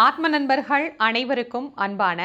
ஆத்ம நண்பர்கள் அனைவருக்கும் அன்பான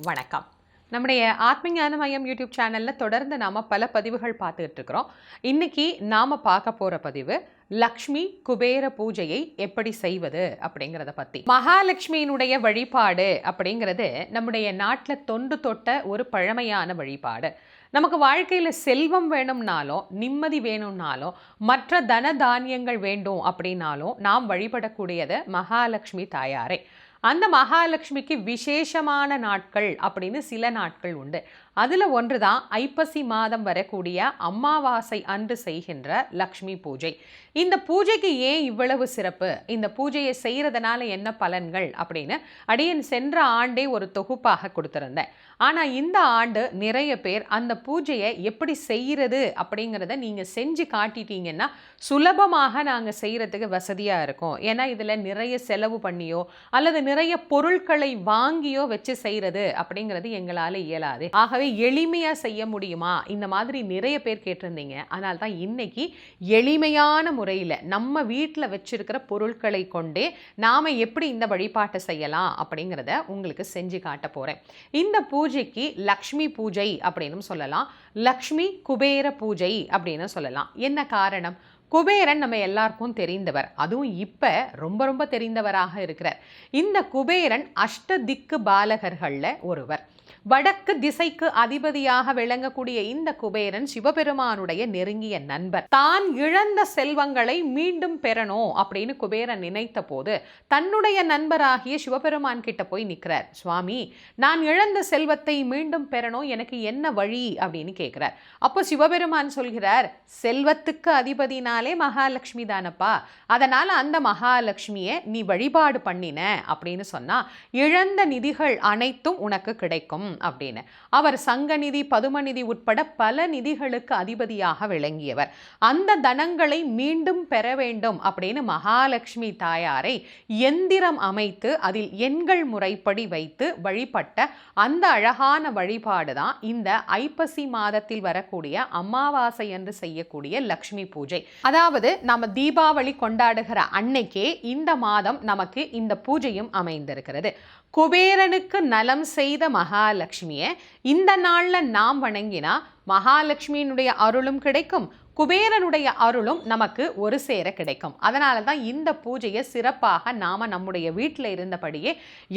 வணக்கம். நம்முடைய ஆத்மஞான மையம் யூடியூப் சேனலில் தொடர்ந்து நாம் பல பதிவுகள் பார்த்துக்கிட்டு இருக்கிறோம். இன்றைக்கி நாம் பார்க்க போகிற பதிவு லக்ஷ்மி குபேர பூஜையை எப்படி செய்வது அப்படிங்கிறத பற்றி. மகாலட்சுமியினுடைய வழிபாடு அப்படிங்கிறது நம்முடைய நாட்டில் தொன்று தொட்ட ஒரு பழமையான வழிபாடு. நமக்கு வாழ்க்கையில் செல்வம் வேணும்னாலும் நிம்மதி வேணும்னாலும் மற்ற தன தானியங்கள் வேண்டும் அப்படின்னாலும் நாம் வழிபடக்கூடியது மகாலட்சுமி தாயாரே. அந்த மகாலட்சுமிக்கு விசேஷமான நாட்கள் அப்படின்னு சில நாட்கள் உண்டு. அதில் ஒன்று தான் ஐப்பசி மாதம் வரக்கூடிய அமாவாசை அன்று செய்கின்ற லக்ஷ்மி பூஜை. இந்த பூஜைக்கு ஏன் இவ்வளவு சிறப்பு, இந்த பூஜையை செய்கிறதுனால என்ன பலன்கள் அப்படின்னு அடியன் சென்ற ஆண்டே ஒரு தொகுப்பாக கொடுத்துருந்தேன். ஆனால் இந்த ஆண்டு நிறைய பேர் அந்த பூஜையை எப்படி செய்கிறது அப்படிங்கிறத நீங்கள் செஞ்சு காட்டிட்டீங்கன்னா சுலபமாக நாங்கள் செய்கிறதுக்கு வசதியாக இருக்கும். ஏன்னா இதில் நிறைய செலவு பண்ணியோ அல்லது நிறைய பொருட்களை வாங்கியோ வச்சு செய்கிறது அப்படிங்கிறது எங்களால் இயலாது. ஆகவே எளிமையாக செய்ய முடியுமா, இந்த மாதிரி நிறைய பேர் கேட்டிருந்தீங்க. அதனால தான் இன்னைக்கு எளிமையான முறையில் நம்ம வீட்டில் வச்சிருக்கிற பொருட்களை கொண்டே நாம் எப்படி இந்த வழிபாட்டை செய்யலாம் அப்படிங்கிறத உங்களுக்கு செஞ்சு காட்ட போகிறேன். இந்த பூஜைக்கு லக்ஷ்மி பூஜை அப்படின்னு சொல்லலாம், லக்ஷ்மி குபேர பூஜை அப்படின்னு சொல்லலாம். என்ன காரணம்? குபேரன் நம்ம எல்லாருக்கும் தெரிந்தவர், அதுவும் இப்போ ரொம்ப ரொம்ப தெரிந்தவராக இருக்கிறார். இந்த குபேரன் அஷ்ட திக்கு பாலகர்களில் ஒருவர். வடக்கு திசைக்கு அதிபதியாக விளங்கக்கூடிய இந்த குபேரன் சிவபெருமானுடைய நெருங்கிய நண்பர். தான் இழந்த செல்வங்களை மீண்டும் பெறணும் அப்படின்னு குபேரன் நினைத்த போது தன்னுடைய நண்பராகிய சிவபெருமான் கிட்ட போய் நிற்கிறார். சுவாமி, நான் இழந்த செல்வத்தை மீண்டும் பெறணும், எனக்கு என்ன வழி அப்படின்னு கேட்கிறார். அப்போ சிவபெருமான் சொல்கிறார், செல்வத்துக்கு அதிபதினாலே மகாலட்சுமி தானப்பா, அதனால அந்த மகாலட்சுமியை நீ வழிபாடு பண்ணின அப்படின்னு சொன்னா இழந்த நிதிகள் அனைத்தும் உனக்கு கிடைக்கும் அப்படின்னு. அவர் சங்கநிதி பதுமநிதி உட்பட பல நிதிகளுக்கு அதிபதியாக விளங்கியவர். அந்த தனங்களை மீண்டும் பெற வேண்டும் அப்படின்னு மகாலட்சுமி தாயாரை எந்திரம் அமைத்து அதில் எண்கள் முறைப்படி வைத்து வழிபட்ட அந்த அழகான வழிபாடு தான் இந்த ஐப்பசி மாதத்தில் வரக்கூடிய அமாவாசை என்று செய்யக்கூடிய லக்ஷ்மி பூஜை. அதாவது நாம தீபாவளி கொண்டாடுகிற அன்னைக்கே இந்த மாதம் நமக்கு இந்த பூஜையும் அமைந்திருக்கிறது. குபேரனுக்கு நலம் செய்த மகாலட்சுமியை இந்த நாளில் நாம் வணங்கினா மகாலட்சுமியினுடைய அருளும் கிடைக்கும், குபேரனுடைய அருளும் நமக்கு ஒரு சேர கிடைக்கும். அதனால தான் இந்த பூஜையை சிறப்பாக நாம் நம்முடைய வீட்டில் இருந்தபடியே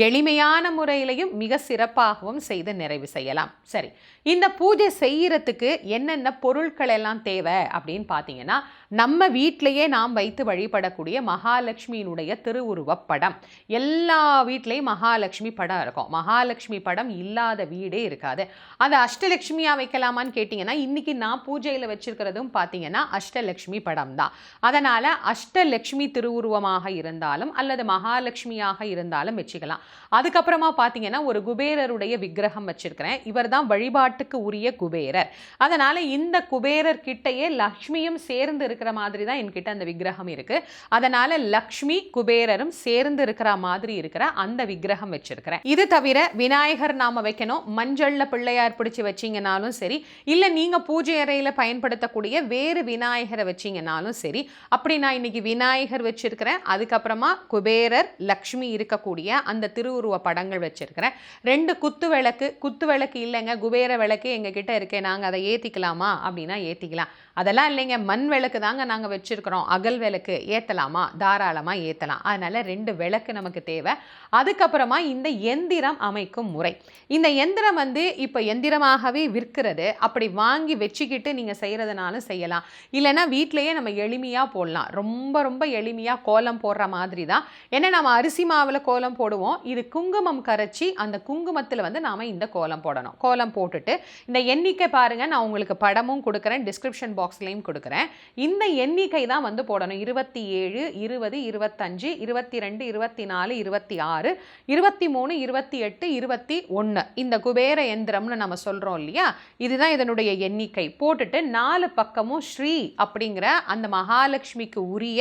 எளிமையான முறையிலையும் மிக சிறப்பாகவும் செய்து நிறைவு செய்யலாம். சரி, இந்த பூஜை செய்யறதுக்கு என்னென்ன பொருட்கள் எல்லாம் தேவை அப்படின்னு பார்த்தீங்கன்னா, நம்ம வீட்டிலையே நாம் வைத்து வழிபடக்கூடிய மகாலட்சுமியினுடைய திருவுருவப் படம். எல்லா வீட்லேயும் மகாலட்சுமி படம் இருக்கும். மகாலட்சுமி படம் இல்லாத வீடே இருக்காது. அது அஷ்டலட்சுமியாக வைக்கலாமான்னு கேட்டிங்கன்னா, இன்னைக்கு நான் பூஜையில் வச்சிருக்கிறதும் பார்த்தீங்கன்னா அஷ்டலட்சுமி படம் தான். அதனால் அஷ்டலட்சுமி திருவுருவமாக இருந்தாலும் அல்லது மகாலட்சுமியாக இருந்தாலும் வச்சுக்கலாம். அதுக்கப்புறமா பார்த்தீங்கன்னா ஒரு குபேரருடைய விக்கிரகம் வச்சிருக்கிறேன். இவர் தான் வழிபாட்டுக்கு உரிய குபேரர். அதனால் இந்த குபேரர் கிட்டையே லக்ஷ்மியும் சேர்ந்து இருக்கிற மாதிரி தான் என்கிட்ட அந்த விக்கிரகம் இருக்குது. அதனால் லக்ஷ்மி குபேரரும் சேர்ந்து இருக்கிற மாதிரி இருக்கிற அந்த விக்கிரகம் வச்சிருக்கிறேன். இது தவிர விநாயகர் நாம வைக்கணும். மஞ்சள்ல பிள்ளையார் பிடிச்சி வச்சிங்கனாலும் சரி, இல்லை நீங்கள் பூஜை அறையில் பயன்படுத்தக்கூடிய வேறு விநாயகரை வச்சிங்கனாலும் சரி. அப்படி நான் இன்னைக்கு விநாயகர் வச்சிருக்கிறேன். அதுக்கப்புறமா குபேரர் லக்ஷ்மி இருக்கக்கூடிய அந்த திருவுருவ படங்கள் வச்சிருக்கிறேன். 2 குத்து விளக்கு இல்லைங்க, குபேர விளக்கு எங்ககிட்ட இருக்கேன், நாங்கள் அதை ஏற்றிக்கலாமா அப்படின்னா ஏற்றிக்கலாம். அதெல்லாம் இல்லைங்க, மண் விளக்கு தாங்க நாங்கள் வச்சிருக்கிறோம், அகல் விளக்கு ஏற்றலாமா, தாராளமாக ஏற்றலாம். அதனால 2 விளக்கு நமக்கு தேவை. அதுக்கப்புறமா இந்த எந்திரம் அமைக்கும் முறை. இந்த எந்திரம் இப்போ எந்திரமாகவே விற்கிறது. அப்படி வாங்கி வச்சுக்கிட்டு நீங்கள் செய்கிறதுனாலும் செய்யலாம், இல்லைன்னா வீட்டிலையே நம்ம எளிமையாக போடலாம். ரொம்ப ரொம்ப எளிமையாக கோலம் போடுற மாதிரி தான். ஏன்னா நம்ம அரிசி மாவில் கோலம் போடுவோம், இது குங்குமம் கரைச்சி அந்த குங்குமத்தில் நாம் இந்த கோலம் போடணும். கோலம் போட்டுட்டு இந்த எண்ணிக்கை பாருங்கள், நான் உங்களுக்கு படமும் கொடுக்குறேன், டிஸ்கிரிப்ஷன் பாக்ஸ்லையும் கொடுக்குறேன். இந்த எண்ணிக்கை தான் போடணும். 27, 20, 25, 22, 24, 26, 23, 28, 21. இந்த குபேர எந்திரம்னு நம்ம சொல்கிறோம் இல்லையா, இதுதான் இதனுடைய எண்ணிக்கை. போட்டுட்டு 4 பக்கமும் அதுவும் ஸ்ரீ அப்படிங்கிற அந்த மகாலட்சுமிக்கு உரிய,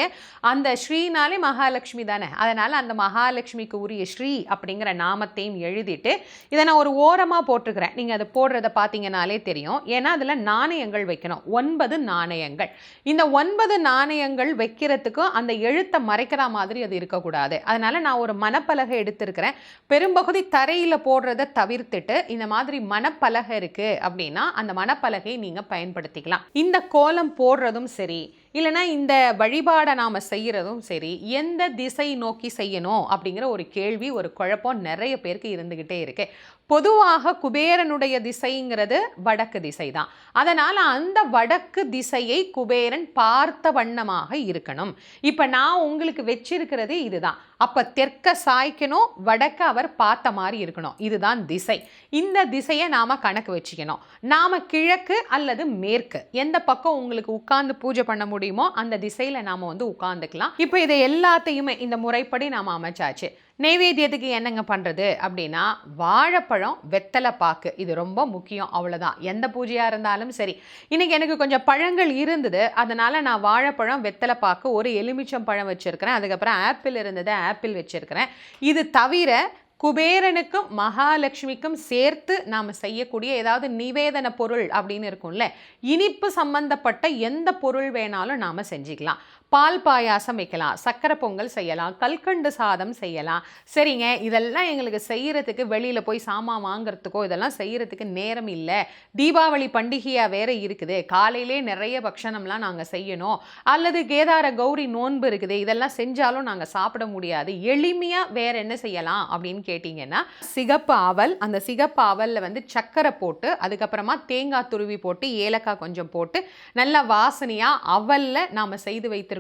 அந்த ஸ்ரீனாலே மகாலட்சுமி தானே, அதனால் அந்த மகாலட்சுமிக்கு உரிய ஸ்ரீ அப்படிங்கிற நாமத்தையும் எழுதிட்டு இதை நான் ஒரு ஓரமாக போட்டுக்கிறேன். நீங்கள் அதை போடுறத பார்த்தீங்கன்னாலே தெரியும். ஏன்னா அதில் நாணயங்கள் வைக்கணும், 9 நாணயங்கள். இந்த 9 நாணயங்கள் வைக்கிறதுக்கும் அந்த எழுத்தை மறைக்கிற மாதிரி அது இருக்கக்கூடாது. அதனால் நான் ஒரு மணப்பலகை எடுத்திருக்கிறேன். பெரும்பகுதி தரையில் போடுறத தவிர்த்துட்டு இந்த மாதிரி மணப்பலகை இருக்குது அப்படின்னா அந்த மணப்பலகை நீங்கள் பயன்படுத்திக்கலாம். இந்த கோலம் போடுறதும் சரி, இல்லைனா இந்த வழிபாடை நாம் செய்கிறதும் சரி, எந்த திசை நோக்கி செய்யணும் அப்படிங்கிற ஒரு கேள்வி, ஒரு குழப்பம் நிறைய பேருக்கு இருந்துக்கிட்டே இருக்கு. பொதுவாக குபேரனுடைய திசைங்கிறது வடக்கு திசை தான். அதனால் அந்த வடக்கு திசையை குபேரன் பார்த்த வண்ணமாக இருக்கணும். இப்போ நான் உங்களுக்கு வச்சிருக்கிறது இதுதான். அப்போ தெற்க சாய்க்கணும், வடக்க அவர் பார்த்த மாதிரி இருக்கணும். இதுதான் திசை. இந்த திசையை நாம் கணக்கு வச்சுக்கணும். நாம் கிழக்கு அல்லது மேற்கு எந்த பக்கம் உங்களுக்கு உட்கார்ந்து பூஜை பண்ண முடியுமோ அந்த திசையில் நாம் உட்கார்ந்துக்கலாம். இப்போ இதை எல்லாத்தையுமே இந்த முறைப்படி நாம் அமைச்சாச்சு. நைவேத்தியத்துக்கு என்னங்க பண்ணுறது அப்படின்னா, வாழைப்பழம், வெத்தலை பாக்கு, இது ரொம்ப முக்கியம். அவ்வளோதான். எந்த பூஜையாக இருந்தாலும் சரி. இன்றைக்கி எனக்கு கொஞ்சம் பழங்கள் இருந்தது, அதனால் நான் வாழைப்பழம், வெத்தலை பாக்கு, ஒரு எலுமிச்சம் பழம் வச்சுருக்கிறேன். அதுக்கப்புறம் ஆப்பிள் இருந்தது, ஆப்பிள் வச்சுருக்கிறேன். இது தவிர குபேரனுக்கும் மகாலட்சுமிக்கும் சேர்த்து நாம் செய்யக்கூடிய ஏதாவது நிவேதன பொருள் அப்படின்னு இருக்கும்ல, இனிப்பு சம்பந்தப்பட்ட எந்த பொருள் வேணாலும் நாம் செஞ்சுக்கலாம். பால் பாயாசம் வைக்கலாம், சக்கரை பொங்கல் செய்யலாம், கல்கண்டு சாதம் செய்யலாம். சரிங்க, இதெல்லாம் எங்களுக்கு செய்கிறதுக்கு வெளியில் போய் சாமான் வாங்கிறதுக்கோ இதெல்லாம் செய்கிறதுக்கு நேரம் இல்லை, தீபாவளி பண்டிகையாக வேற இருக்குது, காலையிலே நிறைய பக்ஷணம்லாம் நாங்கள் செய்யணும், அல்லது கேதார கௌரி நோன்பு இருக்குது, இதெல்லாம் செஞ்சாலும் நாங்கள் சாப்பிட முடியாது, எளிமையாக வேற என்ன செய்யலாம் அப்படின்னு கேட்டிங்கன்னா, சிகப்பு அவல், அந்த சிகப்பு அவலில் சக்கரை போட்டு, அதுக்கப்புறமா தேங்காய் துருவி போட்டு, ஏலக்காய் கொஞ்சம் போட்டு, நல்ல வாசனையாக அவலில் நாம் செய்து வைத்திருக்கக்கூடிய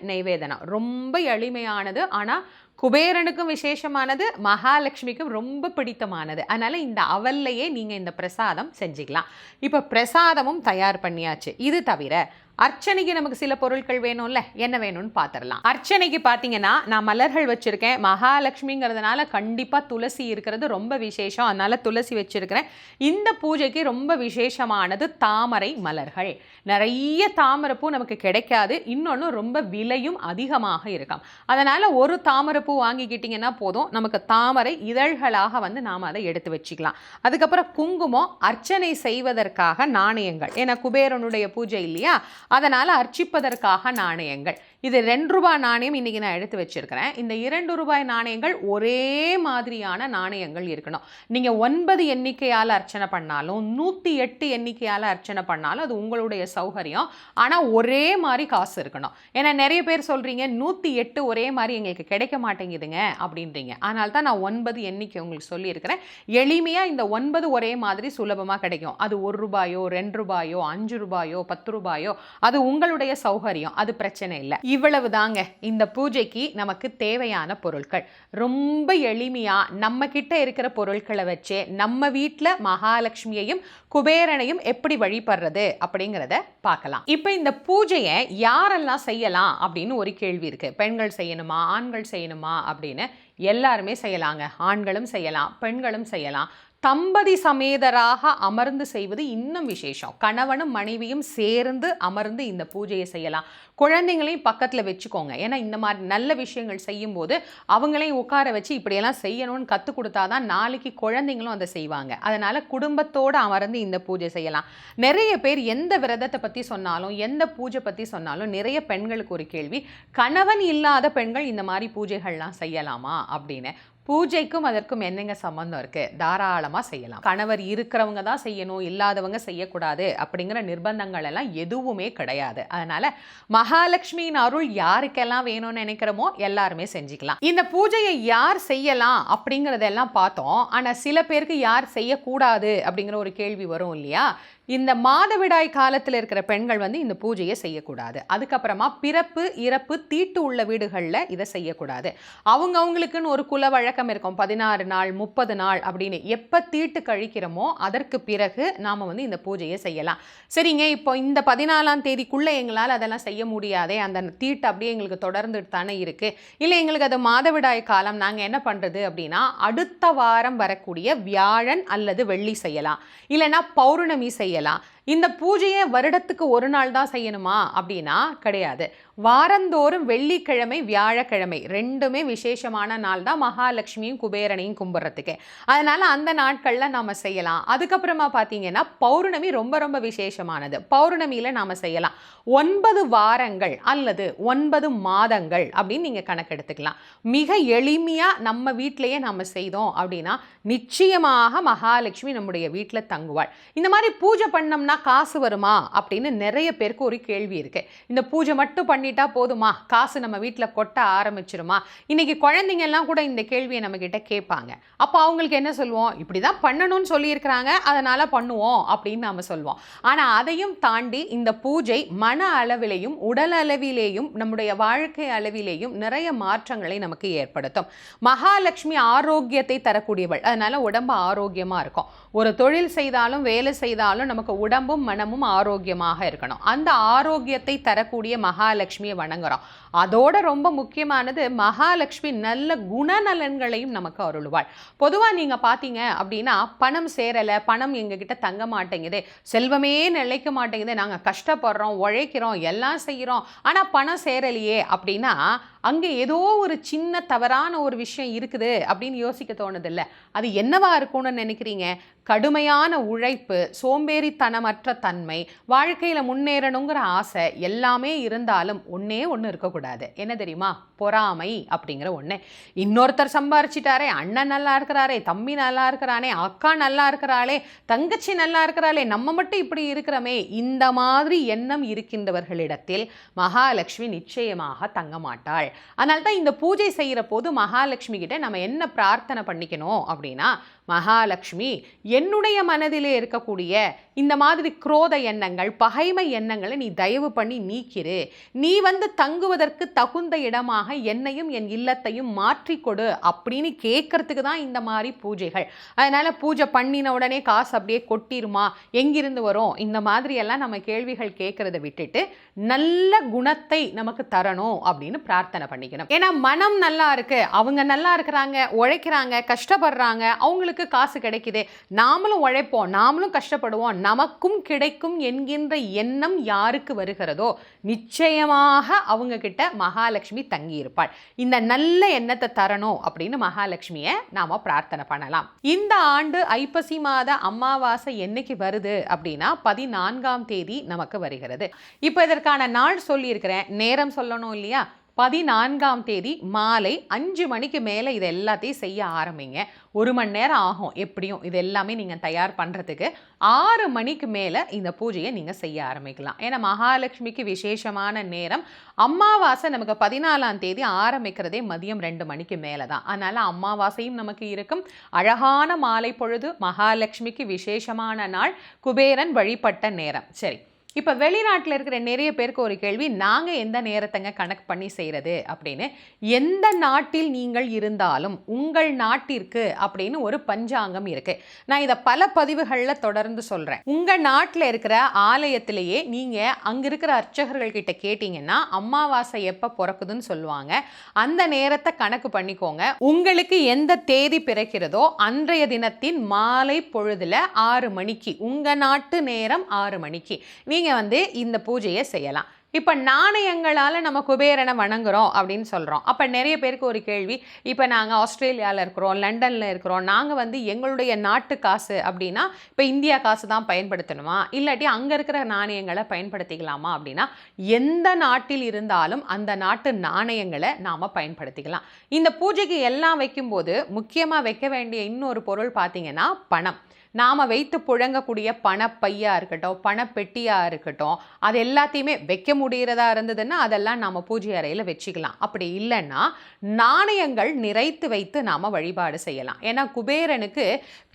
நைவேதனம். ரொம்ப எளிமையானது, ஆனால் குபேரனுக்கும் விசேஷமானது, மகாலட்சுமிக்கும் ரொம்ப பிடித்தமானது. அதனால் இந்த அவல்லையே நீங்கள் இந்த பிரசாதம் செஞ்சுக்கலாம். இப்போ பிரசாதமும் தயார் பண்ணியாச்சு. இது தவிர அர்ச்சனைக்கு நமக்கு சில பொருட்கள் வேணும்ல, என்ன வேணும்னு பார்த்துடலாம். அர்ச்சனைக்கு பார்த்தீங்கன்னா நான் மலர்கள் வச்சுருக்கேன். மகாலட்சுமிங்கிறதுனால கண்டிப்பாக துளசி இருக்கிறது ரொம்ப விசேஷம், அதனால் துளசி வச்சுருக்கிறேன். இந்த பூஜைக்கு ரொம்ப விசேஷமானது தாமரை மலர்கள். நிறைய தாமரைப்பூ நமக்கு கிடைக்காது, இன்னொன்று ரொம்ப விலையும் அதிகமாக இருக்கும். அதனால் ஒரு தாமரைப்பூ வாங்கிக்கிட்டிங்கன்னா போதும், நமக்கு தாமரை இதழ்களாக நாம் அதை எடுத்து வச்சுக்கலாம். அதுக்கப்புறம் குங்குமம், அர்ச்சனை செய்வதற்காக நாணயங்கள், ஏன்னா குபேரனுடைய பூஜை இல்லையா, அதனால் அர்ச்சிப்பதற்காக நாணயங்கள். இது 2 ரூபாய் நாணயம் இன்றைக்கி நான் எடுத்து வச்சுருக்கிறேன். இந்த 2 ரூபாய் நாணயங்கள் ஒரே மாதிரியான நாணயங்கள் இருக்கணும். நீங்கள் 9 எண்ணிக்கையால் அர்ச்சனை பண்ணாலும் 108 எண்ணிக்கையால் அர்ச்சனை பண்ணாலும் அது உங்களுடைய சௌகரியம். ஆனால் ஒரே மாதிரி காசு இருக்கணும். ஏன்னா நிறைய பேர் சொல்கிறீங்க 108 ஒரே மாதிரி எங்களுக்கு கிடைக்க மாட்டேங்குதுங்க அப்படின்றீங்க. அதனால தான் நான் 9 எண்ணிக்கை உங்களுக்கு சொல்லியிருக்கிறேன். எளிமையாக இந்த 9 ஒரே மாதிரி சுலபமாக கிடைக்கும். அது 1 ரூபாயோ 2 ரூபாயோ 5 ரூபாயோ 10 ரூபாயோ அது உங்களுடைய சௌகரியம், அது பிரச்சனை இல்லை. இவ்வளவு தாங்க இந்த பூஜைக்கு நமக்கு தேவையான பொருட்கள். ரொம்ப எளிமையா நம்ம கிட்ட இருக்கிற பொருட்களை வச்சு நம்ம வீட்டில் மகாலட்சுமியையும் குபேரனையும் எப்படி வழிபடுறது அப்படிங்கிறத பார்க்கலாம். இப்போ இந்த பூஜையை யாரெல்லாம் செய்யலாம் அப்படின்னு ஒரு கேள்வி இருக்கு. பெண்கள் செய்யணுமா, ஆண்கள் செய்யணுமா அப்படின்னு. எல்லாருமே செய்யலாங்க. ஆண்களும் செய்யலாம், பெண்களும் செய்யலாம். தம்பதி சமேதராக அமர்ந்து செய்வது இன்னும் விசேஷம். கணவனும் மனைவியும் சேர்ந்து அமர்ந்து இந்த பூஜையை செய்யலாம். குழந்தைங்களையும் பக்கத்தில் வச்சுக்கோங்க. ஏன்னா இந்த மாதிரி நல்ல விஷயங்கள் செய்யும்போது அவங்களையும் உட்கார வச்சு இப்படியெல்லாம் செய்யணும்னு கற்றுக் கொடுத்தாதான் நாளைக்கு குழந்தைங்களும் அதை செய்வாங்க. அதனால் குடும்பத்தோடு அமர்ந்து இந்த பூஜை செய்யலாம். நிறைய பேர் எந்த விரதத்தை பற்றி சொன்னாலும் எந்த பூஜை பற்றி சொன்னாலும் நிறைய பெண்களுக்கு ஒரு கேள்வி, கணவன் இல்லாத பெண்கள் இந்த மாதிரி பூஜைகள்லாம் செய்யலாமா அப்படின்னு. பூஜைக்கும் அதற்கும் என்னங்க சம்பந்தம் இருக்குது? தாராளமாக செய்யலாம். கணவர் இருக்கிறவங்க தான் செய்யணும், இல்லாதவங்க செய்யக்கூடாது அப்படிங்கிற நிர்பந்தங்கள் எல்லாம் எதுவுமே கிடையாது. அதனால் மகாலட்சுமியின் அருள் யாருக்கெல்லாம் வேணும்னு நினைக்கிறோமோ எல்லாருமே செஞ்சுக்கலாம். இந்த பூஜையை யார் செய்யலாம் அப்படிங்கிறதெல்லாம் பார்த்தோம். ஆனால் சில பேருக்கு யார் செய்யக்கூடாது அப்படிங்கிற ஒரு கேள்வி வரும் இல்லையா? இந்த மாதவிடாய் காலத்தில் இருக்கிற பெண்கள் இந்த பூஜையை செய்யக்கூடாது. அதுக்கப்புறமா பிறப்பு இறப்பு தீட்டு உள்ள வீடுகளில் இதை செய்யக்கூடாது. அவங்களுக்குன்னு ஒரு குல வழக்கம் இருக்கும். 16 நாள் 30 நாள் அப்படின்னு எப்போ தீட்டு கழிக்கிறோமோ அதற்கு பிறகு நாம் இந்த பூஜையை செய்யலாம். சரிங்க, இப்போ இந்த 14ஆம் தேதிக்குள்ளே எங்களால் அதெல்லாம் செய்ய முடியாதே, அந்த தீட்டு அப்படியே எங்களுக்கு தொடர்ந்துட்டு தானே இருக்குது, இல்லை எங்களுக்கு அது மாதவிடாய் காலம், நாங்கள் என்ன பண்ணுறது அப்படின்னா அடுத்த வாரம் வரக்கூடிய வியாழன் அல்லது வெள்ளி செய்யலாம், இல்லைன்னா பௌர்ணமி செய்யலாம். இந்த பூஜையை வருடத்துக்கு ஒரு நாள் தான் செய்யணுமா அப்படின்னா கிடையாது. வாரந்தோறும் வெள்ளிக்கிழமை வியாழக்கிழமை ரெண்டுமே விசேஷமான நாள் தான் மகாலட்சுமியும் குபேரனையும் கும்பிட்றதுக்கு. அதனால அந்த நாட்களில் நாம் செய்யலாம். அதுக்கப்புறமா பார்த்தீங்கன்னா பௌர்ணமி ரொம்ப ரொம்ப விசேஷமானது. பௌர்ணமியில் நாம் செய்யலாம். 9 வாரங்கள் அல்லது 9 மாதங்கள் அப்படின்னு நீங்கள் கணக்கெடுத்துக்கலாம். மிக எளிமையாக நம்ம வீட்டிலையே நம்ம செய்தோம் அப்படின்னா நிச்சயமாக மகாலட்சுமி நம்முடைய வீட்டில் தங்குவாள். இந்த மாதிரி பூஜை பண்ணோம்னா காசு வருமா அப்படின்னு நிறைய பேருக்கு ஒரு கேள்வி இருக்கு. இந்த பூஜை மட்டும் பண்ணிட்டா போதுமா, காசு நம்ம வீட்டில் கொட்ட ஆரம்பிச்சிருமா? இன்னைக்கு குழந்தைங்க எல்லாம் கூட இந்த கேள்வியை நம்ம கிட்ட கேட்பாங்க. அப்போ அவங்களுக்கு என்ன சொல்லுவோம்? இப்படிதான் பண்ணணும்னு சொல்லியிருக்கிறாங்க, அதனால பண்ணுவோம் அப்படின்னு நாம சொல்லுவோம். ஆனால் அதையும் தாண்டி இந்த பூஜை மன அளவிலேயும் உடல் அளவிலேயும் நம்முடைய வாழ்க்கை அளவிலேயும் நிறைய மாற்றங்களை நமக்கு ஏற்படுத்தும். மகாலட்சுமி ஆரோக்கியத்தை தரக்கூடியவள். அதனால உடம்பு ஆரோக்கியமா இருக்கும். ஒரு தொழில் செய்தாலும் வேலை செய்தாலும் நமக்கு உடம்பும் மனமும் ஆரோக்கியமாக இருக்கணும். அந்த ஆரோக்கியத்தை தரக்கூடிய மகாலட்சுமியை வணங்குறோம். அதோட ரொம்ப முக்கியமானது மகாலட்சுமி நல்ல குணநலன்களையும் நமக்கு அருள்வாள். பொதுவாக நீங்கள் பார்த்தீங்க அப்படின்னா பணம் சேரலை, பணம் எங்ககிட்ட தங்க மாட்டேங்குது, செல்வமே நிலைக்க மாட்டேங்குது, நாங்கள் கஷ்டப்படுறோம், உழைக்கிறோம், எல்லாம் செய்கிறோம், ஆனால் பணம் சேரலையே அப்படின்னா அங்கே ஏதோ ஒரு சின்ன தவறான ஒரு விஷயம் இருக்குது அப்படின்னு யோசிக்க தோணுதில்லை. அது என்னவா இருக்கும்னு நினைக்கிறீங்க? கடுமையான உழைப்பு, சோம்பேறித்தனமற்ற தன்மை, வாழ்க்கையில் முன்னேறணுங்கிற ஆசை எல்லாமே இருந்தாலும் ஒன்றே ஒன்று இருக்கக்கூடாது. என்ன தெரியுமா? பொறாமை அப்படிங்கிற ஒன்று. இன்னொருத்தர் சம்பாரிச்சிட்டாரே, அண்ணன் நல்லா இருக்கிறாரே, தம்பி நல்லா இருக்கிறானே, அக்கா நல்லா இருக்கிறாளே, தங்கச்சி நல்லா இருக்கிறாளே, நம்ம மட்டும் இப்படி இருக்கிறோமே, இந்த மாதிரி எண்ணம் இருக்கின்றவர்களிடத்தில் மகாலட்சுமி நிச்சயமாக தங்க மாட்டாள். அதனால தான் இந்த பூஜை செய்கிற போது மகாலட்சுமி கிட்ட நம்ம என்ன பிரார்த்தனை பண்ணிக்கணும் அப்படின்னா, மகாலட்சுமி என்னுடைய மனதிலே இருக்கக்கூடிய இந்த மாதிரி குரோத எண்ணங்கள், பகைமை எண்ணங்களை நீ தயவு பண்ணி நீக்கிரு. நீ வந்து தங்குவதற்கு தகுந்த இடமாக என்னையும் என் இல்லத்தையும் மாற்றிக்கொடு அப்படின்னு கேட்கறதுக்கு தான் இந்த மாதிரி பூஜைகள். அதனால பூஜை பண்ணின உடனே காசு அப்படியே கொட்டிருமா, எங்கிருந்து வரும், இந்த மாதிரி எல்லாம் நம்ம கேள்விகள் கேட்கறத விட்டுட்டு நல்ல குணத்தை நமக்கு தரணும் அப்படின்னு பிரார்த்தனை பண்ணிக்கணும். ஏன்னா மனம் நல்லா இருக்கு, அவங்க நல்லா இருக்கிறாங்க, உழைக்கிறாங்க, கஷ்டப்படுறாங்க, அவங்களுக்கு காசு கிடைக்குது, நாமளும் உழைப்போம், நாமளும் கஷ்டப்படுவோம், நமக்கும் கிடைக்கும் என்கின்ற எண்ணம் யாருக்கு வருகிறதோ நிச்சயமாக அவங்க கிட்ட மகாலட்சுமி தங்கி இருப்பாள். இந்த நல்ல எண்ணத்தை தரணும் அப்படின்னு மகாலட்சுமியை நாம பிரார்த்தனை பண்ணலாம். இந்த ஆண்டு ஐப்பசி மாத அமாவாசை என்னைக்கு வருது அப்படின்னா 14ஆம் தேதி நமக்கு வருகிறது. இப்போ இதற்கான நாள் சொல்லியிருக்கிறேன், நேரம் சொல்லணும் இல்லையா? 14ஆம் தேதி மாலை 5 மணிக்கு மேலே இது எல்லாத்தையும் செய்ய ஆரம்பிங்க. 1 மணி நேரம் ஆகும் எப்படியும் இது எல்லாமே நீங்கள் தயார் பண்ணுறதுக்கு. 6 மணிக்கு மேலே இந்த பூஜையை நீங்கள் செய்ய ஆரம்பிக்கலாம். ஏன்னா மகாலட்சுமிக்கு விசேஷமான நேரம். அமாவாசை நமக்கு 14ஆம் தேதி ஆரம்பிக்கிறதே மதியம் 2 மணிக்கு மேலே தான். அதனால் அமாவாசையும் நமக்கு இருக்கும். அழகான மாலை பொழுது, மகாலட்சுமிக்கு விசேஷமான நாள், குபேரன் வழிபட்ட நேரம். சரி, இப்போ வெளிநாட்டில் இருக்கிற நிறைய பேருக்கு ஒரு கேள்வி, நாங்கள் எந்த நேரத்தைங்க கணக்கு பண்ணி செய்கிறது அப்படின்னு. எந்த நாட்டில் நீங்கள் இருந்தாலும் உங்கள் நாட்டிற்கு அப்படின்னு ஒரு பஞ்சாங்கம் இருக்குது. நான் இதை பல பதிவுகளில் தொடர்ந்து சொல்கிறேன். உங்கள் நாட்டில் இருக்கிற ஆலயத்திலேயே நீங்கள் அங்கே இருக்கிற அர்ச்சகர்கள்கிட்ட கேட்டிங்கன்னா அமாவாசை எப்போ பிறக்குதுன்னு சொல்லுவாங்க. அந்த நேரத்தை கணக்கு பண்ணிக்கோங்க. உங்களுக்கு எந்த தேதி பிறக்கிறதோ அன்றைய தினத்தின் மாலை பொழுதில் 6 மணிக்கு, உங்கள் நாட்டு நேரம் 6 மணிக்கு நீங்கள் வந்து இந்த பூஜையை செய்யலாம். இப்போ நாணயங்களால் நம்ம குபேரனை வணங்குறோம் அப்படின்னு சொல்கிறோம். அப்போ நிறைய பேருக்கு ஒரு கேள்வி, இப்போ நாங்கள் ஆஸ்திரேலியாவில் இருக்கிறோம், லண்டனில் இருக்கிறோம், நாங்கள் வந்து எங்களுடைய நாட்டு காசு அப்படின்னா இப்போ இந்தியா காசு தான் பயன்படுத்தணுமா, இல்லாட்டி அங்கே இருக்கிற நாணயங்களை பயன்படுத்திக்கலாமா அப்படின்னா, எந்த நாட்டில் இருந்தாலும் அந்த நாட்டு நாணயங்களை நாம் பயன்படுத்திக்கலாம். இந்த பூஜைக்கு எல்லாம் வைக்கும்போது முக்கியமாக வைக்க வேண்டிய இன்னொரு பொருள் பார்த்தீங்கன்னா பணம். நாம் வைத்து புழங்கக்கூடிய பணப்பையா இருக்கட்டும், பணப்பெட்டியாக இருக்கட்டும், அது எல்லாத்தையுமே வைக்க முடிகிறதா இருந்ததுன்னா அதெல்லாம் நாம் பூஜை அறையில் வச்சுக்கலாம். அப்படி இல்லைன்னா நாணயங்கள் நிறைத்து வைத்து நாம் வழிபாடு செய்யலாம். ஏன்னா குபேரனுக்கு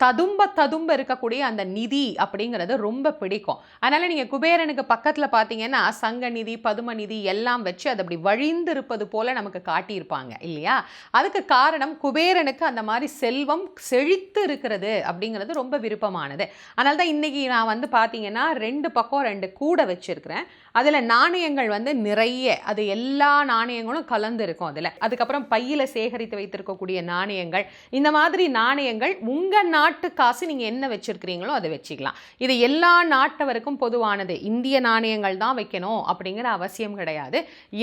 ததும்ப இருக்கக்கூடிய அந்த நிதி அப்படிங்கிறது ரொம்ப பிடிக்கும். அதனால் நீங்கள் குபேரனுக்கு பக்கத்தில் பார்த்தீங்கன்னா சங்க நிதி, பதும நிதி எல்லாம் வச்சு அது அப்படி வழிந்து இருப்பது போல் நமக்கு காட்டியிருப்பாங்க இல்லையா? அதுக்கு காரணம் குபேரனுக்கு அந்த மாதிரி செல்வம் செழித்து இருக்கிறது அப்படிங்கிறது ரொம்ப விருப்பமானது. அதனால தான் இன்றைக்கி நான் வந்து பார்த்தீங்கன்னா 2 பக்கம் 2 கூடை வச்சுருக்கிறேன். அதில் நாணயங்கள் வந்து நிறைய, அது எல்லா நாணயங்களும் கலந்து இருக்கும் அதில். அதுக்கப்புறம் பையில் சேகரித்து வைத்திருக்கக்கூடிய நாணயங்கள், இந்த மாதிரி நாணயங்கள் உங்கள் நாட்டு காசு நீங்கள் என்ன வச்சுருக்கிறீங்களோ அதை வச்சுக்கலாம். இது எல்லா நாட்டவருக்கும் பொதுவானது. இந்திய நாணயங்கள் தான் வைக்கணும் அப்படிங்கிற அவசியம் கிடையாது.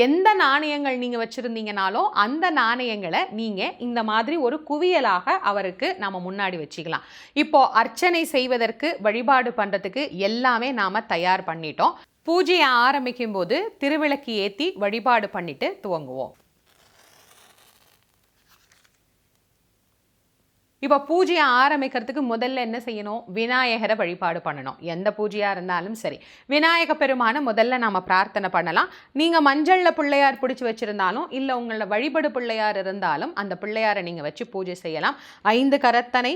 எந்த நாணயங்கள் நீங்கள் வச்சுருந்தீங்கனாலும் அந்த நாணயங்களை நீங்கள் இந்த மாதிரி ஒரு குவியலாக அவருக்கு நம்ம முன்னாடி வச்சுக்கலாம். இப்போ அர்ச்சனை செய்வதற்கு, வழிபாடு பண்ணுறதுக்கு எல்லாமே நாம் தயார் பண்ணிட்டோம். பூஜையை ஆரம்பிக்கும் போது திருவிளக்கு ஏற்றி வழிபாடு பண்ணிட்டு துவங்குவோம். இப்போ பூஜையை ஆரம்பிக்கிறதுக்கு முதல்ல என்ன செய்யணும்? விநாயகரை வழிபாடு பண்ணணும். எந்த பூஜையாக இருந்தாலும் சரி, விநாயக பெருமானை முதல்ல நாம் பிரார்த்தனை பண்ணலாம். நீங்கள் மஞ்சளில் பிள்ளையார் பிடிச்சி வச்சுருந்தாலும், இல்லை உங்களோட வழிபடு பிள்ளையார் இருந்தாலும் அந்த பிள்ளையாரை நீங்கள் வச்சு பூஜை செய்யலாம். 5 கரத்தனை,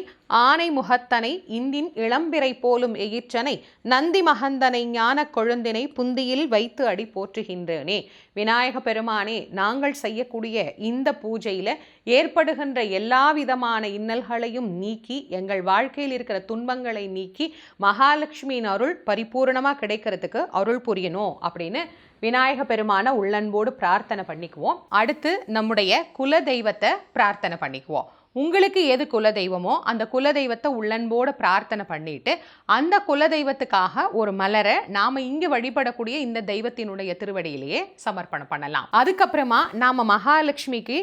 ஆனை முகத்தனை, இந்தின் இளம்பிறை போலும் எயிற்றனை, நந்தி மகந்தனை, ஞான கொழுந்தினை, புந்தியில் வைத்து அடி போற்றுகின்றேனே. விநாயக பெருமானே, நாங்கள் செய்யக்கூடிய இந்த பூஜையில் ஏற்படுகின்ற எல்லா விதமான இன்னல்களையும் நீக்கி, எங்கள் வாழ்க்கையில் இருக்கிற துன்பங்களை நீக்கி, மகாலட்சுமியின் அருள் பரிபூர்ணமாக கிடைக்கிறதுக்கு அருள் புரியணும் அப்படின்னு விநாயக பெருமான உள்ளன்போடு பிரார்த்தனை பண்ணிக்குவோம். அடுத்து நம்முடைய குல தெய்வத்தை பிரார்த்தனை பண்ணிக்குவோம். உங்களுக்கு எது குலதெய்வமோ அந்த குலதெய்வத்தை உள்ளன்போடு பிரார்த்தனை பண்ணிட்டு, அந்த குலதெய்வத்துக்காக ஒரு மலரை நாம் இங்கே வழிபடக்கூடிய இந்த தெய்வத்தினுடைய திருவடியிலேயே சமர்ப்பணம் பண்ணலாம். அதுக்கப்புறமா நாம் மகாலட்சுமிக்கு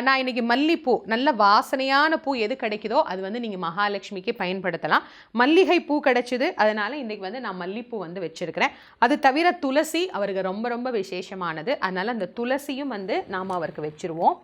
நான் இன்னைக்கு மல்லிப்பூ, நல்ல வாசனையான பூ எது கிடைக்குதோ அது வந்து நீங்கள் மகாலட்சுமிக்கு பயன்படுத்தலாம். மல்லிகை பூ கிடைச்சிது, அதனால இன்னைக்கு வந்து நான் மல்லிப்பூ வந்து வச்சிருக்கிறேன். அது தவிர துளசி அவருக்கு ரொம்ப ரொம்ப விசேஷமானது, அதனால அந்த துளசியும் வந்து நாம் அவருக்கு வச்சிருவோம்.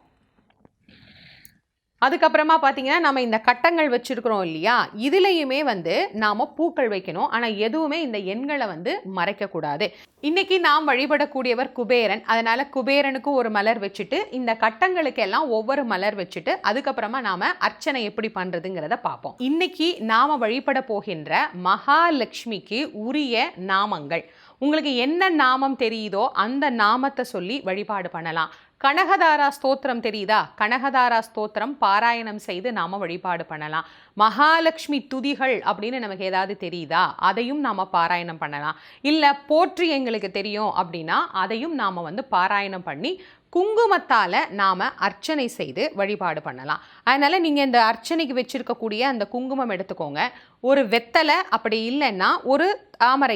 அதுக்கப்புறமா பார்த்தீங்கன்னா நம்ம இந்த கட்டங்கள் வச்சுருக்கிறோம் இல்லையா, இதுலேயுமே வந்து நாம் பூக்கள் வைக்கணும். ஆனால் எதுவுமே இந்த எண்களை வந்து மறைக்கக்கூடாது. இன்றைக்கி நாம் வழிபடக்கூடியவர் குபேரன், அதனால் குபேரனுக்கு ஒரு மலர் வச்சுட்டு, இந்த கட்டங்களுக்கெல்லாம் ஒவ்வொரு மலர் வச்சுட்டு அதுக்கப்புறமா நாம் அர்ச்சனை எப்படி பண்ணுறதுங்கிறத பார்ப்போம். இன்றைக்கி நாம் வழிபட போகின்ற மகாலட்சுமிக்கு உரிய நாமங்கள், உங்களுக்கு என்ன நாமம் தெரியுதோ அந்த நாமத்தை சொல்லி வழிபாடு பண்ணலாம். கனகதாரா ஸ்தோத்திரம் தெரியுதா? கனகதாரா ஸ்தோத்திரம் பாராயணம் செய்து நாம் வழிபாடு பண்ணலாம். மகாலட்சுமி துதிகள் அப்படின்னு நமக்கு ஏதாவது தெரியுதா? அதையும் நாம் பாராயணம் பண்ணலாம். இல்லை போற்றி எங்களுக்கு தெரியும் அப்படின்னா அதையும் நாம் வந்து பாராயணம் பண்ணி குங்குமத்தால் நாம் அர்ச்சனை செய்து வழிபாடு பண்ணலாம். அதனால் நீங்கள் இந்த அர்ச்சனைக்கு வச்சுருக்கக்கூடிய அந்த குங்குமம் எடுத்துக்கோங்க. ஒரு வெத்தலை, அப்படி இல்லைன்னா ஒரு தாமரை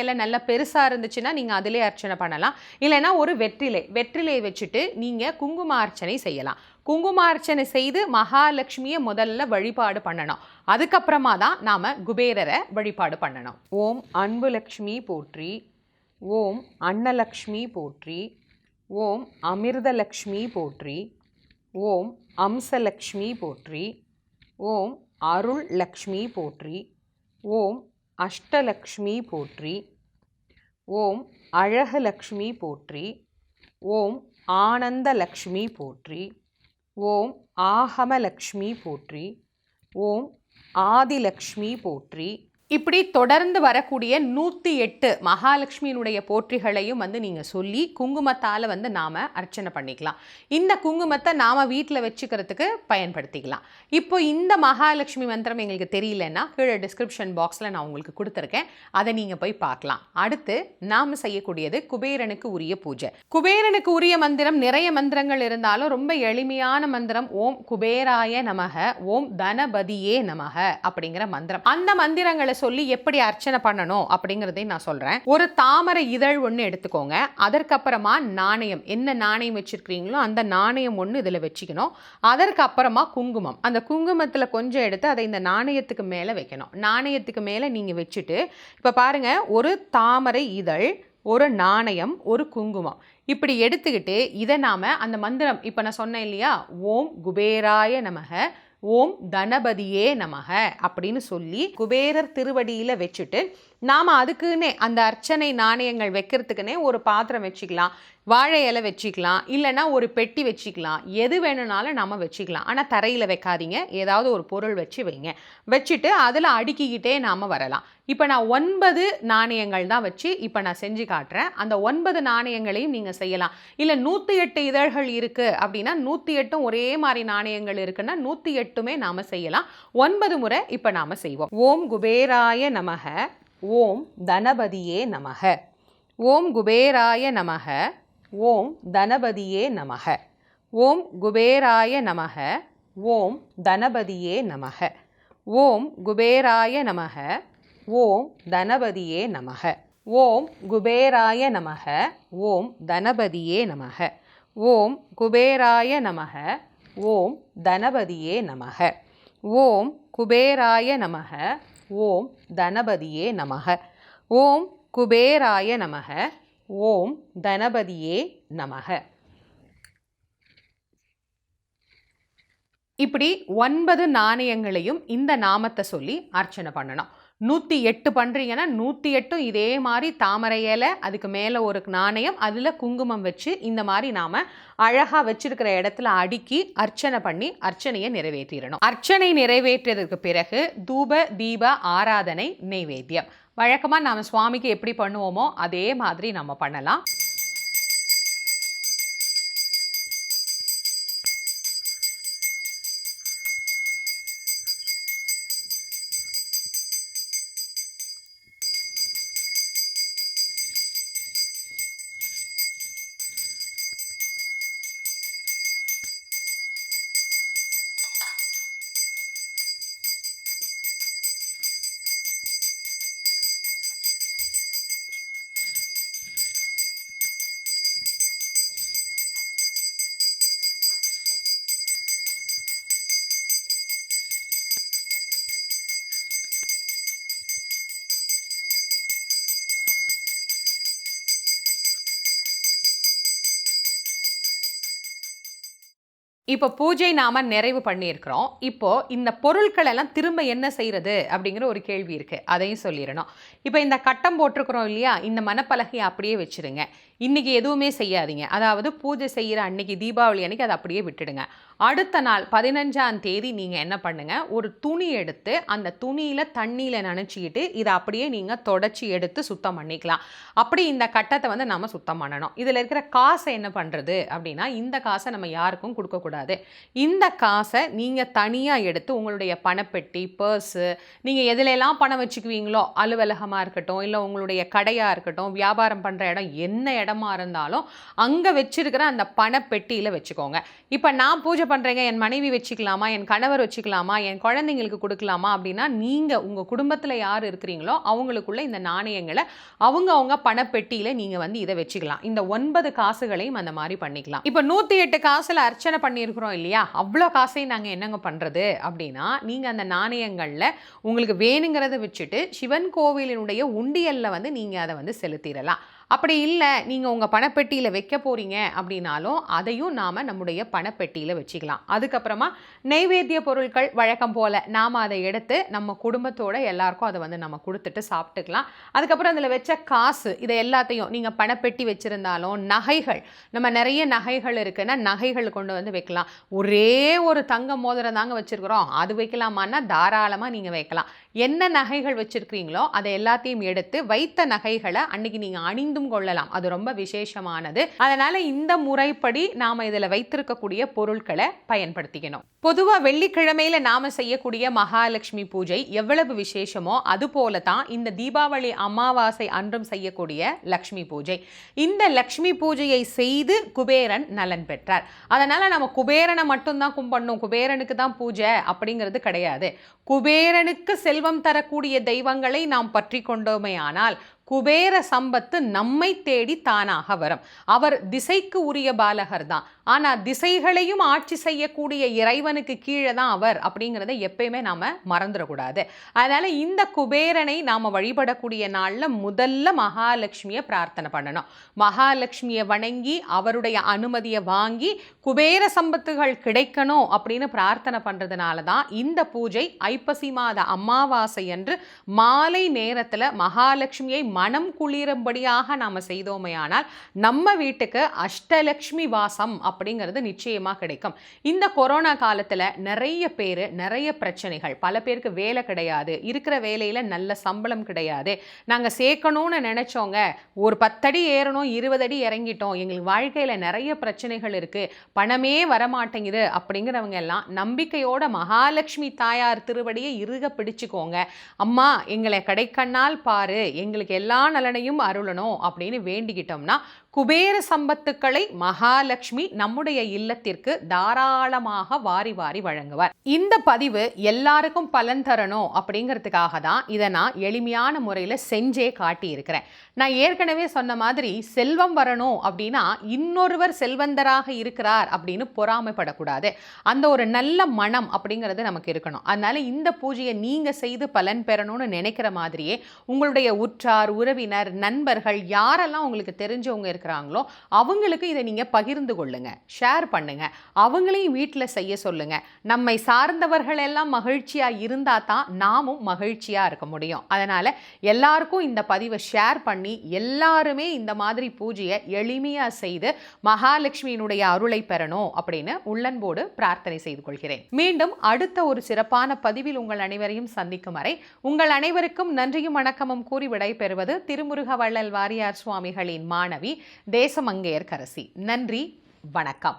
இலை நல்லா பெருசாக இருந்துச்சுன்னா நீங்கள் அதிலே அர்ச்சனை பண்ணலாம். இல்லைன்னா ஒரு வெற்றிலையை வச்சுட்டு நீங்கள் குங்கும அர்ச்சனை செய்யலாம். குங்கும அர்ச்சனை செய்து மகாலட்சுமியை முதல்ல வழிபாடு பண்ணணும். அதுக்கப்புறமா தான் நாம் குபேரரை வழிபாடு பண்ணணும். ஓம் அன்பு லக்ஷ்மி போற்றி, ஓம் அன்னலக்ஷ்மி போற்றி, ஓம் அமிர்தலக்ஷ்மி போற்றி, ஓம் அம்சலக்ஷ்மி போற்றி, ஓம் அருள் லக்ஷ்மி போற்றி, ஓம் அஷ்டலக்ஷ்மி போற்றி, ஓம் அழகலக்ஷ்மி போற்றி, ஓம் ஆனந்தலக்ஷ்மி போற்றி, ஓம் ஆகமலக்ஷ்மி போற்றி, ஓம் ஆதிலக்ஷ்மி போற்றி. இப்படி தொடர்ந்து வரக்கூடிய 108 மகாலட்சுமியினுடைய போற்றிகளையும் வந்து நீங்கள் சொல்லி குங்குமத்தால் வந்து நாம் அர்ச்சனை பண்ணிக்கலாம். இந்த குங்குமத்தை நாம் வீட்டில் வச்சுக்கிறதுக்கு பயன்படுத்திக்கலாம். இப்போ இந்த மகாலட்சுமி மந்திரம் எங்களுக்கு தெரியலன்னா கீழே டிஸ்கிரிப்ஷன் பாக்ஸில் நான் உங்களுக்கு கொடுத்துருக்கேன், அதை நீங்கள் போய் பார்க்கலாம். அடுத்து நாம் செய்யக்கூடியது குபேரனுக்கு உரிய பூஜை. குபேரனுக்கு உரிய மந்திரம் நிறைய மந்திரங்கள் இருந்தாலும் ரொம்ப எளிமையான மந்திரம் ஓம் குபேராய நமக, ஓம் தனபதியே நமக அப்படிங்கிற மந்திரம். அந்த மந்திரங்களை சொல்லி எப்படி அர்ச்சனை பண்ணணும் அப்படிங்கிறதையும் நான் சொல்றேன். ஒரு தாமரை இதழ் ஒன்று எடுத்துக்கோங்க. அதற்கப்புறமா நாணயம், என்ன நாணயம் வச்சிருக்கிறீங்களோ அந்த நாணயம் ஒன்று இதில் வச்சுக்கணும். அதற்கு அப்புறமா குங்குமம், அந்த குங்குமத்தில் கொஞ்சம் எடுத்து அதை இந்த நாணயத்துக்கு மேலே வைக்கணும். நாணயத்துக்கு மேலே நீங்கள் வச்சுட்டு இப்போ பாருங்க, ஒரு தாமரை இதழ், ஒரு நாணயம், ஒரு குங்குமம் இப்படி எடுத்துக்கிட்டு இதை நாம் அந்த மந்திரம் இப்போ நான் சொன்னேன் இல்லையா, ஓம் குபேராய நமக, ஓம் தனபதியே நமக அப்படின்னு சொல்லி குபேரர் திருவடியில் வச்சுட்டு நாம் அதுக்குன்னே அந்த அர்ச்சனை நாணயங்கள் வைக்கிறதுக்குன்னே ஒரு பாத்திரம் வச்சுக்கலாம், வாழை இலை வச்சுக்கலாம், இல்லைன்னா ஒரு பெட்டி வச்சுக்கலாம், எது வேணும்னாலும் நம்ம வச்சுக்கலாம். ஆனால் தரையில் வைக்காதீங்க, ஏதாவது ஒரு பொருள் வச்சு வைங்க. வச்சுட்டு அதில் அடுக்கிக்கிட்டே நாம் வரலாம். இப்போ நான் 9 நாணயங்கள் தான் வச்சு இப்போ நான் செஞ்சு காட்டுறேன். அந்த 9 நாணயங்களையும் நீங்கள் செய்யலாம். இல்லை 108 இதழ்கள் இருக்குது அப்படின்னா 108 ஒரே மாதிரி நாணயங்கள் இருக்குன்னா 108மே நாம் செய்யலாம். 9 முறை இப்போ நாம் செய்வோம். ஓம் குபேராய நமக, ஓம் தனபதியே நமக, ஓம் குபேராய நமக, ஓம் தனபதியே நமக, ஓம் குபேராய நமக, ஓம் தனபதியே நமக, ஓம் குபேராய நமக, ஓம் தனபதியே நமக, ஓம் குபேராய நமக, ஓம் தனபதியே நமக, ஓம் குபேராய நமக, ஓம் தனபதியே நமக, ஓம் குபேராய நமக, ஓம் தனபதியே நமக, ஓம் குபேராய நமக, ஓம் தனபதியே நமக. இப்படி 9 நாணயங்களையும் இந்த நாமத்தை சொல்லி அர்ச்சனை பண்ணணும். 108 பண்ணுறீங்கன்னா 108 இதே மாதிரி தாமரை இலை, அதுக்கு மேலே ஒரு நாணயம், அதில் குங்குமம் வச்சு இந்த மாதிரி நாம் அழகாக வச்சிருக்கிற இடத்துல அடுக்கி அர்ச்சனை பண்ணி அர்ச்சனையை நிறைவேற்றிடணும். அர்ச்சனை நிறைவேற்றியதற்கு பிறகு தூப தீப ஆராதனை நைவேத்தியம். வழக்கமாக நாம் சுவாமிக்கு எப்படி பண்ணுவோமோ அதே மாதிரி நம்ம பண்ணலாம். இப்போ பூஜை நாம நிறைவு பண்ணியிருக்கிறோம். இப்போ இந்த பொருட்கள் எல்லாம் திரும்ப என்ன செய்யறது அப்படிங்கிற ஒரு கேள்வி இருக்கு. அதையும் சொல்லிடணும். இப்போ இந்த கட்டம் போட்டிருக்கிறோம் இல்லையா, இந்த மணப்பலகையை அப்படியே வச்சிருங்க. இன்னைக்கு எதுவுமே செய்யாதீங்க. அதாவது பூஜை செய்கிற அன்னைக்கு, தீபாவளி அன்னைக்கு அதை அப்படியே விட்டுடுங்க. அடுத்த நாள் 15ஆம் தேதி நீங்கள் என்ன பண்ணுங்க, ஒரு துணி எடுத்து அந்த துணியில் தண்ணியில் நனைச்சிக்கிட்டு இதை அப்படியே நீங்கள் தொடச்சி எடுத்து சுத்தம் பண்ணிக்கலாம். அப்படி இந்த கட்டத்தை வந்து நம்ம சுத்தம் பண்ணணும். இதில் இருக்கிற காசை என்ன பண்ணுறது அப்படின்னா, இந்த காசை நம்ம யாருக்கும் கொடுக்கக்கூடாது. இந்த காசை நீங்கள் தனியாக எடுத்து உங்களுடைய பணப்பெட்டி, பர்ஸு, நீங்கள் எதிலெல்லாம் பணம் வச்சுக்குவீங்களோ, அலுவலகமாக இருக்கட்டும், இல்லை உங்களுடைய கடையாக இருக்கட்டும், வியாபாரம் பண்ணுற இடம் என்ன இடமா இருந்தாலும் அங்கே வச்சிருக்கிற அந்த பணப்பெட்டியில் வச்சுக்கோங்க. இப்போ நான் பூஜை பண்ணுறேங்க, என் மனைவி வச்சுக்கலாமா, என் கணவர் வச்சுக்கலாமா, என் குழந்தைங்களுக்கு கொடுக்கலாமா அப்படின்னா, நீங்கள் உங்கள் குடும்பத்தில் யார் இருக்கிறீங்களோ அவங்களுக்குள்ள இந்த நாணயங்களை அவங்க பணப்பெட்டியில் நீங்கள் வந்து இதை வச்சுக்கலாம். இந்த 9 காசுகளையும் அந்த மாதிரி பண்ணிக்கலாம். இப்போ 108 காசில் அர்ச்சனை பண்ணியிருக்கிறோம் இல்லையா, அவ்வளோ காசையும் நாங்கள் என்னங்க பண்ணுறது அப்படின்னா, நீங்கள் அந்த நாணயங்களில் உங்களுக்கு வேணுங்கிறத வச்சுட்டு சிவன் கோவிலினுடைய உண்டியலில் வந்து நீங்கள் அதை வந்து செலுத்திடலாம். அப்படி இல்லை, நீங்கள் உங்கள் பணப்பெட்டியில் வைக்க போகிறீங்க அப்படின்னாலும் அதையும் நாம் நம்முடைய பணப்பெட்டியில் வச்சுக்கலாம். அதுக்கப்புறமா நைவேத்திய பொருட்கள் வழக்கம் போல் நாம் அதை எடுத்து நம்ம குடும்பத்தோட எல்லாருக்கும் அதை வந்து நம்ம கொடுத்துட்டு சாப்பிட்டுக்கலாம். அதுக்கப்புறம் அதில் வச்ச காசு, இதை எல்லாத்தையும் நீங்கள் பணப்பெட்டி வச்சுருந்தாலும், நகைகள், நம்ம நிறைய நகைகள் இருக்குன்னா நகைகள் கொண்டு வந்து வைக்கலாம். ஒரே ஒரு தங்க மோதிரம் தாங்க வச்சுருக்குறோம், அது வைக்கலாமான்னா தாராளமாக நீங்கள் வைக்கலாம். என்ன நகைகள் வச்சுருக்கிறீங்களோ அதை எல்லாத்தையும் எடுத்து வைத்த நகைகளை அன்னைக்கு நீங்கள் அணிந்து கொள்ளலாம். அது ரொம்ப விசேஷமானது. அதனால இந்த முறைப்படி நாம இதில் வைத்திருக்கக்கூடிய பொருட்களை பயன்படுத்திக்கணும். பொதுவாக வெள்ளிக்கிழமையில நாம செய்யக்கூடிய மகாலட்சுமி பூஜை எவ்வளவு விசேஷமோ அது போல தான் இந்த தீபாவளி அமாவாசை அன்றும் செய்யக்கூடிய லக்ஷ்மி பூஜை. இந்த லக்ஷ்மி பூஜையை செய்து குபேரன் நலன் பெற்றார். அதனால நம்ம குபேரனை மட்டும்தான் கும்பிடணும், குபேரனுக்கு தான் பூஜை அப்படிங்கிறது கிடையாது. குபேரனுக்கு செல்வம் தரக்கூடிய தெய்வங்களை நாம் பற்றி கொண்டோமே ஆனால் குபேர சம்பத்து நம்மை தேடி தானாக வரும். அவர் திசைக்கு உரிய பாலகர் தான், ஆனா திசைகளையும் ஆட்சி செய்யக்கூடிய இறைவனுக்கு கீழே தான் அவர் அப்படிங்கிறத எப்பயுமே நாம மறந்துடக்கூடாது. அதனால இந்த குபேரனை நாம வழிபடக்கூடிய நாள்ல முதல்ல மகாலட்சுமியை பிரார்த்தனை பண்ணணும். மகாலட்சுமியை வணங்கி அவருடைய அனுமதியை வாங்கி குபேர சம்பத்துகள் கிடைக்கணும் அப்படின்னு பிரார்த்தனை பண்றதுனால தான் இந்த பூஜை ஐப்பசி மாத அமாவாசை அன்று மாலை நேரத்துல மகாலட்சுமியை மனம் குளிரும்படியாக நாம செய்தோமையானால் நம்ம வீட்டுக்கு அஷ்டலட்சுமி வாசம் அப்படிங்கிறது நிச்சயமா கிடைக்கும். இந்த கொரோனா காலத்துல நிறைய பேர் நிறைய பிரச்சனைகள், பல பேருக்கு வேலை கிடையாது, இருக்கிற வேலையில நல்ல சம்பளம் கிடையாது, நாங்க சேர்க்கணும்னு நினைச்சோங்க, ஒரு 10 அடி ஏறணும் 20 அடி இறங்கிட்டோம், எங்களுக்கு வாழ்க்கையில நிறைய பிரச்சனைகள் இருக்கு, பணமே வரமாட்டேங்குது அப்படிங்கிறவங்க எல்லாம் நம்பிக்கையோட மகாலட்சுமி தாயார் திருவடியை இறுக பிடிச்சுக்கோங்க. அம்மா எங்களை கடைக்கண்ணால் பாரு, எங்களுக்கு எல்லா நலனையும் அருளணும் அப்படின்னு வேண்டிக்கிட்டோம்னா குபேர சம்பத்துக்களை மகாலட்சுமி நம்முடைய இல்லத்திற்கு தாராளமாக வாரி வாரி வழங்குவார். இந்த பதிவு எல்லாருக்கும் பலன் தரணும் அப்படிங்கிறதுக்காக தான் இதை நான் எளிமையான முறையில் செஞ்சே காட்டியிருக்கிறேன். நான் ஏற்கனவே சொன்ன மாதிரி செல்வம் வரணும் அப்படின்னா இன்னொருவர் செல்வந்தராக இருக்கிறார் அப்படின்னு பொறாமைப்படக்கூடாது. அந்த ஒரு நல்ல மனம் அப்படிங்கிறது நமக்கு இருக்கணும். அதனால இந்த பூஜையை நீங்க செய்து பலன் பெறணும்னு நினைக்கிற மாதிரியே உங்களுடைய உற்றார் உறவினர் நண்பர்கள் யாரெல்லாம் உங்களுக்கு தெரிஞ்சவங்க இருக்கிறாங்களோ அவங்களுக்கு இதை நீங்க பகிர்ந்து கொள்ளுங்க, ஷேர் பண்ணுங்க, அவங்களையும் வீட்டில் செய்ய சொல்லுங்க. நம்மை சார்ந்தவர்கள் எல்லாம் மகிழ்ச்சியா இருந்தா தான் நாமும் மகிழ்ச்சியா இருக்க முடியும். அதனால எல்லாருக்கும் இந்த பதிவை ஷேர் பண்ணி எல்லாருமே இந்த மாதிரி பூஜையை எளிமையா செய்து மகாலட்சுமியினுடைய அருளை பெறணும் அப்படின்னு உள்ளன்போடு பிரார்த்தனை செய்து கொள்கிறேன். மீண்டும் அடுத்த ஒரு சிறப்பான பதிவில் உங்கள் அனைவரையும் சந்திக்கும் வரை உங்கள் அனைவருக்கும் நன்றியும் வணக்கமும் கூறி விடைபெறுவது திருமுருக வள்ளல் வாரியார் சுவாமிகளின் மாணவி தேசமங்கையர்க்கரசி. நன்றி, வணக்கம்.